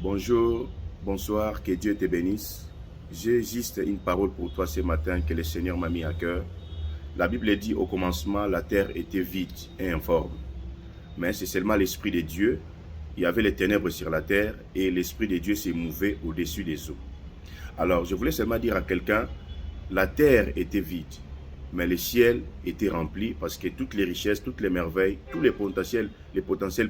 Bonjour, bonsoir, que Dieu te bénisse. J'ai juste une parole pour toi ce matin que le Seigneur m'a mis à cœur. La Bible dit au commencement, la terre était vide et informe. Mais c'est seulement l'Esprit de Dieu. Il y avait les ténèbres sur la terre et l'Esprit de Dieu s'est mouvé au-dessus des eaux. Alors, je voulais seulement dire à quelqu'un, la terre était vide, mais le ciel était rempli parce que toutes les richesses, toutes les merveilles, tous les potentiels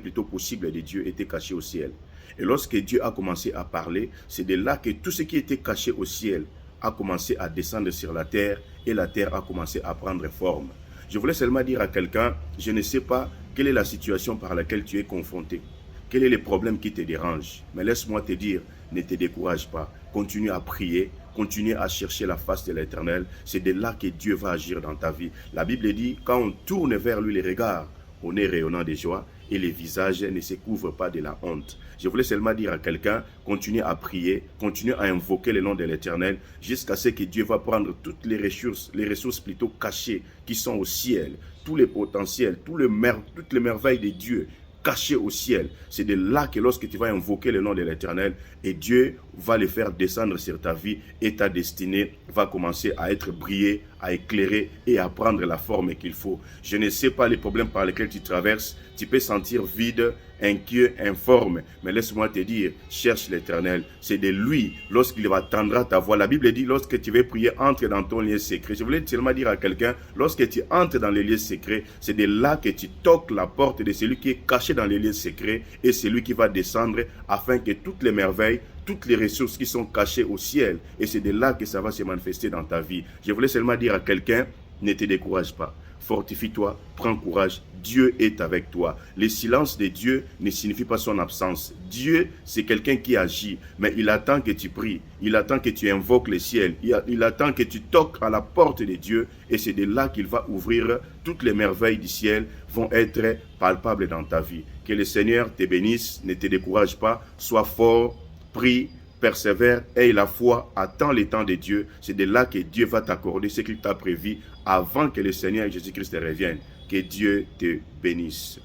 plutôt possibles de Dieu étaient cachés au ciel. Et lorsque Dieu a commencé à parler, c'est de là que tout ce qui était caché au ciel a commencé à descendre sur la terre et la terre a commencé à prendre forme. Je voulais seulement dire à quelqu'un, je ne sais pas quelle est la situation par laquelle tu es confronté. Quel est le problème qui te dérange? Mais laisse-moi te dire, ne te décourage pas. Continue à prier, continue à chercher la face de l'Éternel. C'est de là que Dieu va agir dans ta vie. La Bible dit, quand on tourne vers lui les regards, on est rayonnant de joie et les visages ne se couvrent pas de la honte. Je voulais seulement dire à quelqu'un, continue à prier, continue à invoquer le nom de l'Éternel jusqu'à ce que Dieu va prendre toutes les ressources plutôt cachées qui sont au ciel, tous les potentiels, toutes les merveilles de Dieu caché au ciel. C'est de là que lorsque tu vas invoquer le nom de l'Éternel, et Dieu va le faire descendre sur ta vie et ta destinée va commencer à être brillée, à éclairer et à prendre la forme qu'il faut. Je ne sais pas les problèmes par lesquels tu traverses. Tu peux sentir vide, inquiet, informe. Mais laisse-moi te dire, cherche l'Éternel. C'est de lui, lorsqu'il va tendre ta voix. La Bible dit, lorsque tu veux prier, entre dans ton lieu secret. Je voulais seulement dire à quelqu'un, lorsque tu entres dans les lieux secrets, c'est de là que tu toques la porte de celui qui est caché dans les lieux secrets et c'est lui qui va descendre afin que toutes les merveilles, toutes les ressources qui sont cachées au ciel, et c'est de là que ça va se manifester dans ta vie. Je voulais seulement dire à quelqu'un, ne te décourage pas. Fortifie-toi, prends courage, Dieu est avec toi. Le silence de Dieu ne signifie pas son absence. Dieu, c'est quelqu'un qui agit, mais il attend que tu pries, il attend que tu invoques le ciel, il attend que tu toques à la porte de Dieu, et c'est de là qu'il va ouvrir. Toutes les merveilles du ciel vont être palpables dans ta vie. Que le Seigneur te bénisse, ne te décourage pas, sois fort, prie, persévère, aie la foi, attends le temps de Dieu. C'est de là que Dieu va t'accorder ce qu'il t'a prévu avant que le Seigneur Jésus-Christ revienne. Que Dieu te bénisse.